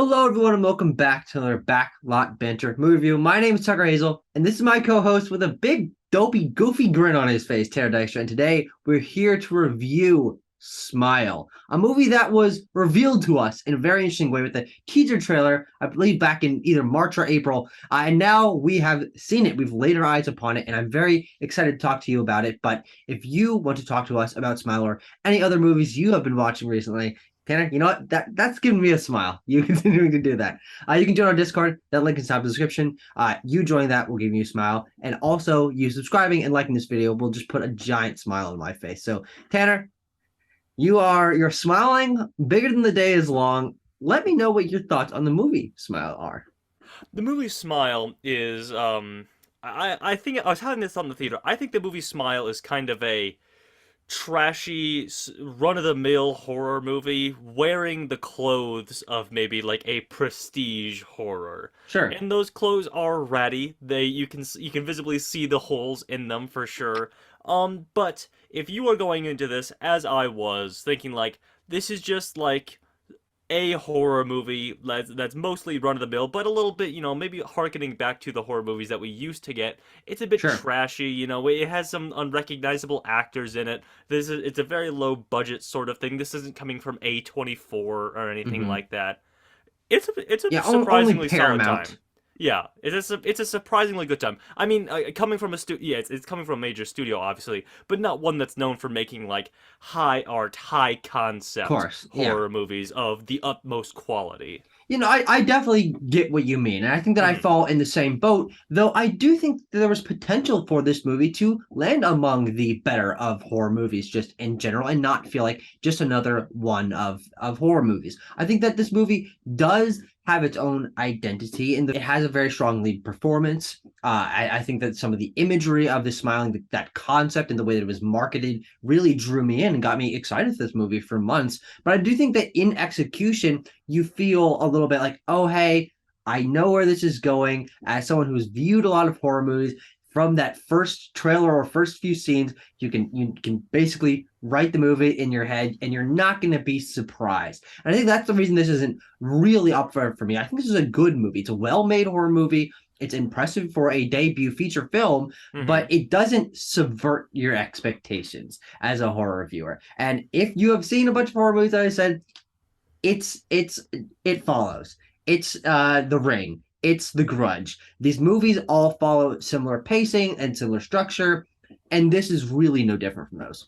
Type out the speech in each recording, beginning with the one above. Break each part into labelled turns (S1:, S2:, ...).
S1: Hello, everyone, and welcome back to another Backlot Banter movie review. My name is Tucker Hazel, and this is my co-host with a big, dopey, goofy grin on his face, Tara Dykstra. And today we're here to review Smile, a movie that was revealed to us in a very interesting way with the teaser trailer, I believe back in either March or April. And now we have seen it. We've laid our eyes upon it, and I'm very excited to talk to you about it. But if you want to talk to us about Smile or any other movies you have been watching recently, Tanner, you know what? That's giving me a smile. You continuing to do that. You can join our Discord. That link is top of the description. You joining that will give you a smile. And also, you subscribing and liking this video will just put a giant smile on my face. So, Tanner, you're smiling bigger than the day is long. Let me know what your thoughts on the movie Smile are.
S2: The movie Smile is I think I was having this on the theater. I think the movie Smile is kind of a trashy run-of-the-mill horror movie wearing the clothes of maybe like a prestige horror.
S1: Sure.
S2: And those clothes are ratty. You can visibly see the holes in them for sure. But if you are going into this as I was thinking like this is just like a horror movie that's mostly run of the mill, but a little bit, maybe harkening back to the horror movies that we used to get. It's a bit
S1: Sure.
S2: trashy, it has some unrecognizable actors in it. It's a very low budget sort of thing. This isn't coming from A24 or anything
S1: Hmm.
S2: like that. It's a
S1: Yeah, only
S2: surprisingly solid time.
S1: Paramount.
S2: Yeah, it's a surprisingly good time. I mean, coming from a it's coming from a major studio, obviously, but not one that's known for making like high art, high
S1: Of
S2: concept
S1: course. Yeah.
S2: horror movies of the utmost quality.
S1: I definitely get what you mean. And I think that I
S2: Hmm.
S1: fall in the same boat, though I do think that there was potential for this movie to land among the better of horror movies just in general and not feel like just another one of horror movies. I think that this movie does have its own identity and it has a very strong lead performance. I think that some of the imagery of the smiling, that concept and the way that it was marketed really drew me in and got me excited for this movie for months. But I do think that in execution, you feel a little bit like, oh, hey, I know where this is going. As someone who's viewed a lot of horror movies, from that first trailer or first few scenes, you can basically write the movie in your head, and you're not going to be surprised. And I think that's the reason this isn't really up for me. I think this is a good movie. It's a well-made horror movie. It's impressive for a debut feature film,
S2: Hmm.
S1: but it doesn't subvert your expectations as a horror viewer. And if you have seen a bunch of horror movies, as I said, it's it follows. It's The Ring. It's The Grudge. These movies all follow similar pacing and similar structure, and this is really no different from those.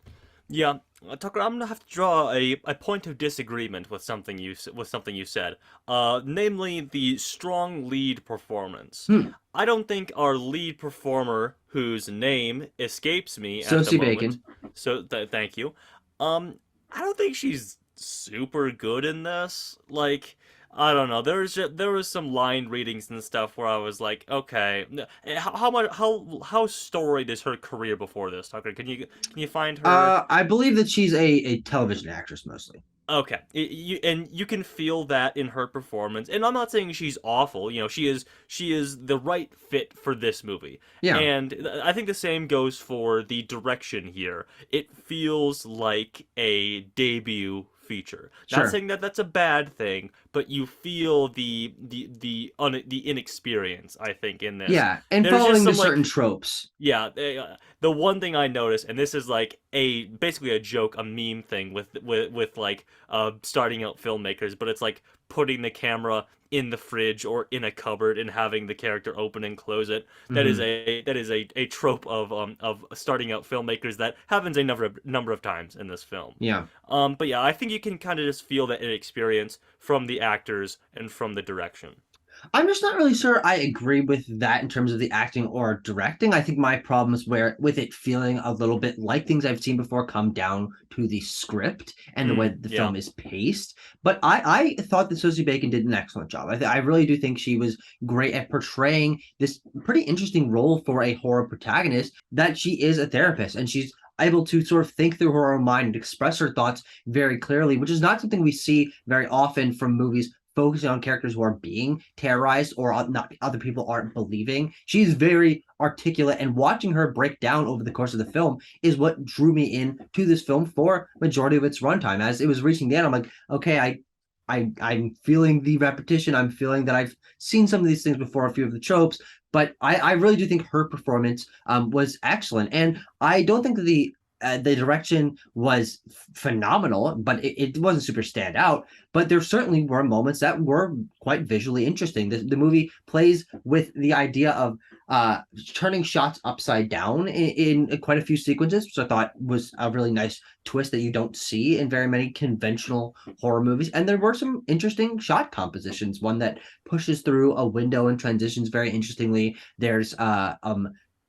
S2: Yeah, Tucker, I'm gonna have to draw a point of disagreement with something you said. Namely the strong lead performance.
S1: Hmm.
S2: I don't think our lead performer, whose name escapes me at the
S1: Sosie
S2: moment,
S1: Bacon.
S2: thank you. I don't think she's super good in this. Like, I don't know. There was some line readings and stuff where I was like, okay, how much how storied is her career before this, Tucker? Can you find her?
S1: I believe that she's a television actress mostly.
S2: Okay, you can feel that in her performance, and I'm not saying she's awful. She is the right fit for this movie,
S1: Yeah,
S2: and I think the same goes for the direction here. It feels like a debut feature. Not
S1: sure.
S2: saying that that's a bad thing, but you feel the inexperience. I think in this,
S1: Yeah, and
S2: there's just
S1: following the
S2: some
S1: certain
S2: like
S1: tropes.
S2: yeah, the one thing I noticed, and this is like a basically a joke, a meme thing with like starting out filmmakers, but it's like putting the camera in the fridge or in a cupboard and having the character open and close it.
S1: Hmm.
S2: That is a trope of starting out filmmakers that happens a number of times in this film.
S1: Yeah.
S2: But yeah, I think you can kind of just feel that inexperience from the actors and from the direction.
S1: I'm just not really sure I agree with that in terms of the acting or directing. I think my problems where with it feeling a little bit like things I've seen before come down to the script and the way
S2: Mm,
S1: that the
S2: yeah.
S1: film is paced. But I thought that Sosie Bacon did an excellent job. I really do think she was great at portraying this pretty interesting role for a horror protagonist, that she is a therapist and she's able to sort of think through her own mind and express her thoughts very clearly, which is not something we see very often from movies focusing on characters who are being terrorized or not other people aren't believing. She's very articulate, and watching her break down over the course of the film is what drew me in to this film for majority of its runtime. As it was reaching the end, I'm like, okay, I'm feeling the repetition. I'm feeling that I've seen some of these things before, a few of the tropes, but I really do think her performance was excellent, and I don't think that the direction was phenomenal, but it wasn't super stand out. But there certainly were moments that were quite visually interesting. The movie plays with the idea of turning shots upside down in quite a few sequences, which I thought was a really nice twist that you don't see in very many conventional horror movies. And there were some interesting shot compositions. One that pushes through a window and transitions very interestingly. There's a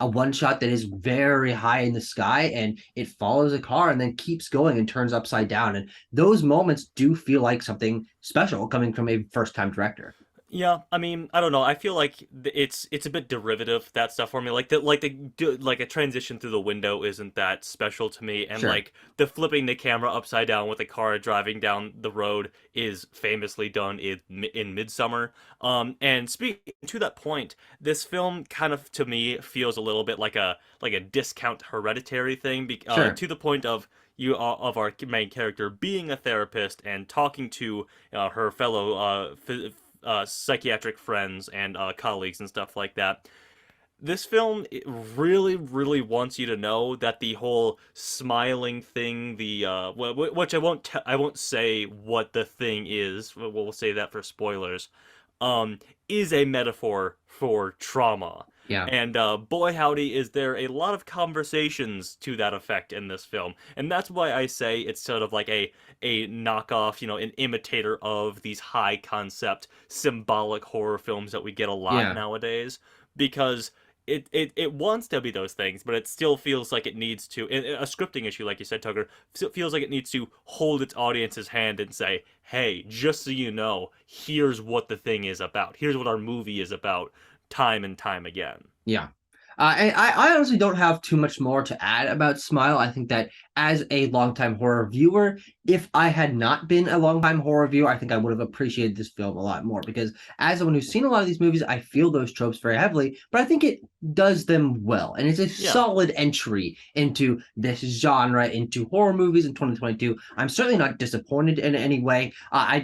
S1: one shot that is very high in the sky and it follows a car and then keeps going and turns upside down. And those moments do feel like something special coming from a first time director.
S2: Yeah, I mean, I don't know. I feel like it's a bit derivative, that stuff for me. Like a transition through the window isn't that special to me, and
S1: Sure.
S2: like the flipping the camera upside down with a car driving down the road is famously done in Midsummer. And speaking to that point, this film kind of to me feels a little bit like a discount Hereditary thing,
S1: Sure.
S2: to the point of of our main character being a therapist and talking to her fellow psychiatric friends and colleagues and stuff like that. This film it really, really wants you to know that the whole smiling thing, which I won't say what the thing is. We'll say that for spoilers. Is a metaphor for trauma.
S1: Yeah.
S2: And boy, howdy, is there a lot of conversations to that effect in this film. And that's why I say it's sort of like a knockoff, an imitator of these high concept, symbolic horror films that we get a lot
S1: Yeah.
S2: nowadays. Because it wants to be those things, but it still feels like it needs to. A scripting issue, like you said, Tucker, feels like it needs to hold its audience's hand and say, hey, just so you know, here's what the thing is about. Here's what our movie is about, time and time again.
S1: Yeah. And I honestly don't have too much more to add about Smile. I think that as a longtime horror viewer, if I had not been a longtime horror viewer, I think I would have appreciated this film a lot more because as someone who's seen a lot of these movies, I feel those tropes very heavily, but I think it does them well. And it's a
S2: Yeah.
S1: solid entry into this genre, into horror movies in 2022. I'm certainly not disappointed in any way. I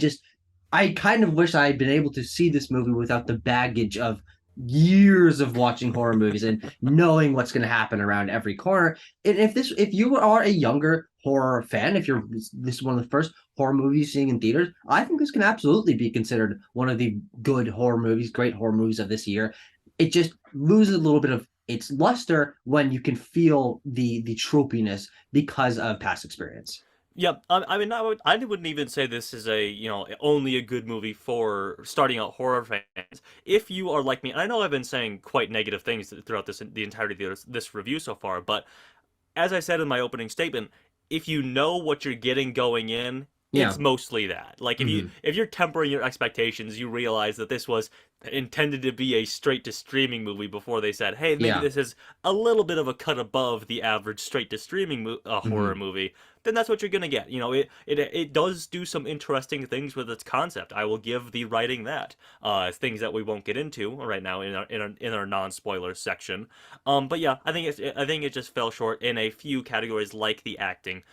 S1: kind of wish I had been able to see this movie without the baggage of years of watching horror movies and knowing what's going to happen around every corner. And if you are a younger horror fan, if you're this is one of the first horror movies seeing in theaters, I think this can absolutely be considered one of the good horror movies, great horror movies of this year. It just loses a little bit of its luster when you can feel the tropiness because of past experience.
S2: Yeah, I mean, I wouldn't even say this is only a good movie for starting out horror fans. If you are like me, and I know I've been saying quite negative things throughout the entirety of this review so far, but as I said in my opening statement, if you know what you're getting going in, it's
S1: Yeah.
S2: mostly that. Like
S1: Hmm.
S2: if you're tempering your expectations, you realize that this was intended to be a straight to streaming movie before they said, "Hey, maybe
S1: Yeah.
S2: this is a little bit of a cut above the average straight to streaming horror
S1: Hmm.
S2: movie." Then that's what you're gonna get. It does do some interesting things with its concept. I will give the writing that. Things that we won't get into right now in our non spoiler section. But yeah, I think it just fell short in a few categories like the acting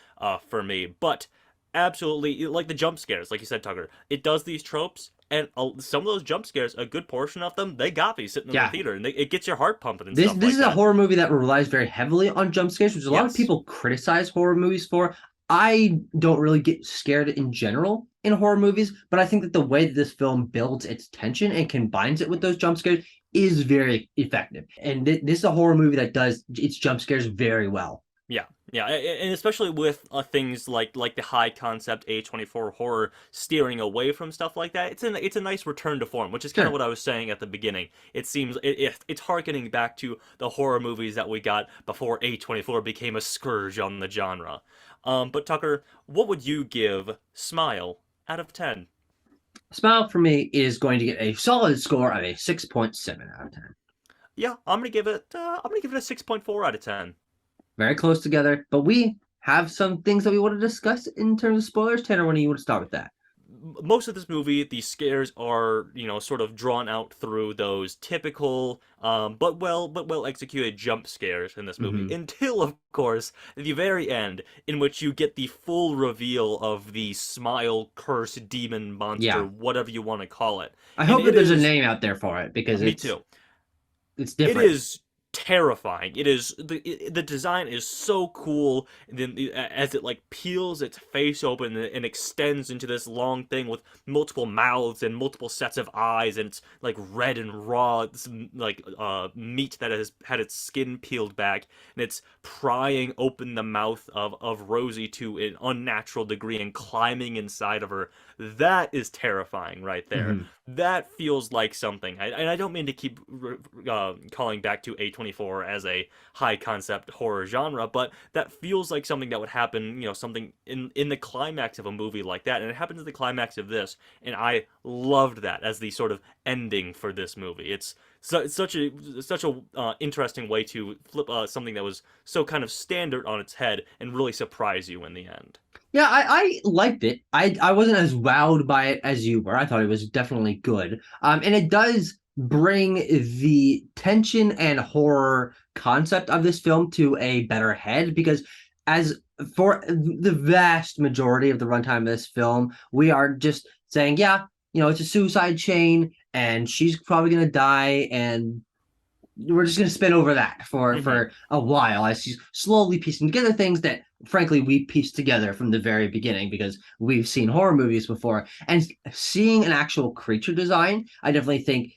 S2: for me. But absolutely, like the jump scares, like you said, Tucker, it does these tropes. And some of those jump scares, a good portion of them, they got me sitting in the
S1: Yeah.
S2: theater, and it gets your heart pumping and
S1: This
S2: stuff
S1: this
S2: like
S1: is a
S2: that.
S1: horror movie that relies very heavily on jump scares, which a lot of
S2: Yes.
S1: people criticize horror movies for. I don't really get scared in general in horror movies, but I think that the way that this film builds its tension and combines it with those jump scares is very effective. And this is a horror movie that does its jump scares very well.
S2: Yeah, yeah, and especially with things like the high concept A24 horror steering away from stuff like that, it's a nice return to form, which is kind of
S1: Sure.
S2: what I was saying at the beginning. It seems it's harkening back to the horror movies that we got before A24 became a scourge on the genre. But Tucker, what would you give Smile out of 10?
S1: Smile for me is going to get a solid score of a 6.7 out of 10.
S2: Yeah, I'm gonna give it a 6.4 out of 10.
S1: Very close together, but we have some things that we want to discuss in terms of spoilers. Tanner, when do you want to start with that?
S2: most of this movie, the scares are, sort of drawn out through those typical, but well executed jump scares in this movie.
S1: Hmm.
S2: Until, of course, the very end, in which you get the full reveal of the smile curse demon monster,
S1: Yeah.
S2: whatever you want to call it.
S1: I
S2: And
S1: hope that
S2: it
S1: there's a
S2: is,
S1: name out there for it because
S2: me
S1: it's
S2: too.
S1: it's
S2: It
S1: different.
S2: is terrifying. It is the design is so cool. And then as it like peels its face open and extends into this long thing with multiple mouths and multiple sets of eyes, and it's like red and raw, it's like meat that has had its skin peeled back, and it's prying open the mouth of Rosie to an unnatural degree and climbing inside of her. That is terrifying right there.
S1: Hmm.
S2: That feels like something. And I don't mean to keep calling back to A24 as a high concept horror genre, but that feels like something that would happen, something in the climax of a movie like that. And it happens at the climax of this, and I loved that as the sort of ending for this movie. It's such a interesting way to flip something that was so kind of standard on its head and really surprise you in the end.
S1: Yeah, I liked it. I wasn't as wowed by it as you were. I thought it was definitely good. And it does bring the tension and horror concept of this film to a better head because as for the vast majority of the runtime of this film, we are just saying, yeah, it's a suicide chain and she's probably gonna die and we're just going to spin over that for
S2: Mm-hmm.
S1: a while as she's slowly piecing together things that frankly we pieced together from the very beginning because we've seen horror movies before and seeing an actual creature design I definitely think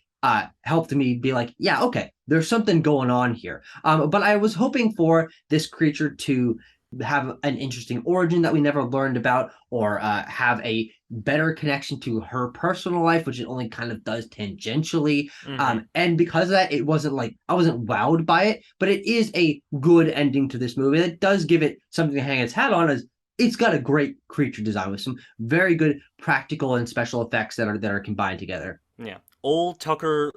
S1: helped me be like yeah okay there's something going on here but I was hoping for this creature to have an interesting origin that we never learned about or have a better connection to her personal life which it only kind of does tangentially
S2: Mm-hmm.
S1: and because of that, it wasn't like I wasn't wowed by it, but it is a good ending to this movie. It does give it something to hang its hat on as it's got a great creature design with some very good practical and special effects that are combined together.
S2: Yeah. Old Tucker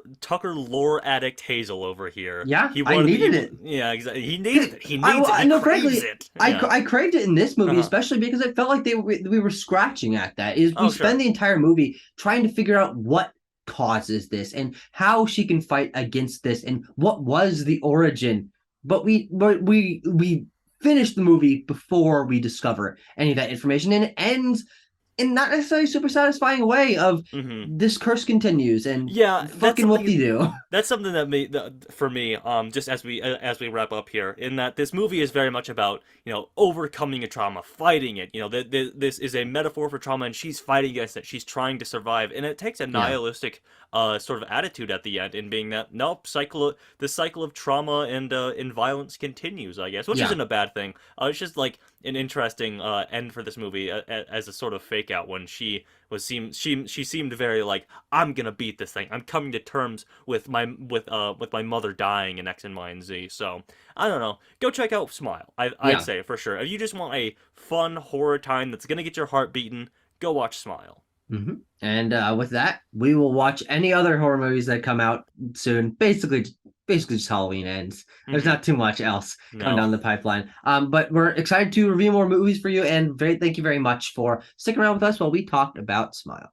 S2: lore addict Hazel over here.
S1: Yeah,
S2: He
S1: I
S2: wanted
S1: needed it.
S2: yeah, exactly. He needed it. He
S1: I,
S2: needs
S1: well,
S2: it.
S1: I
S2: He
S1: know,
S2: craves
S1: frankly,
S2: it. Yeah.
S1: I craved it in this movie,
S2: Uh-huh.
S1: especially because it felt like we were scratching at that. Is we
S2: Oh,
S1: spend
S2: sure.
S1: the entire movie trying to figure out what causes this and how she can fight against this and what was the origin. But we finish the movie before we discover any of that information, and it ends in not necessarily super satisfying way of
S2: Mhm.
S1: this curse continues and
S2: Yeah,
S1: fucking whoop de do.
S2: that's something for me, just as we wrap up here, in that this movie is very much about overcoming a trauma, fighting it. This is a metaphor for trauma, and she's fighting against it. She's trying to survive, and it takes a
S1: Yeah,
S2: nihilistic sort of attitude at the end, in being that nope, the cycle of trauma and violence continues, I guess, which
S1: yeah.
S2: isn't a bad thing. It's just like an interesting end for this movie as a sort of fake out when she seemed very like I'm gonna beat this thing. I'm coming to terms with my mother dying in X and Y and Z. So I don't know. Go check out Smile. I'd
S1: Yeah.
S2: say for sure. If you just want a fun horror time that's gonna get your heart beating, go watch Smile.
S1: Hmm. And with that, we will watch any other horror movies that come out soon. Basically, just Halloween ends. There's
S2: Mm-hmm.
S1: not too much else coming
S2: No.
S1: down the pipeline. But we're excited to review more movies for you, and thank you very much for sticking around with us while we talked about Smile.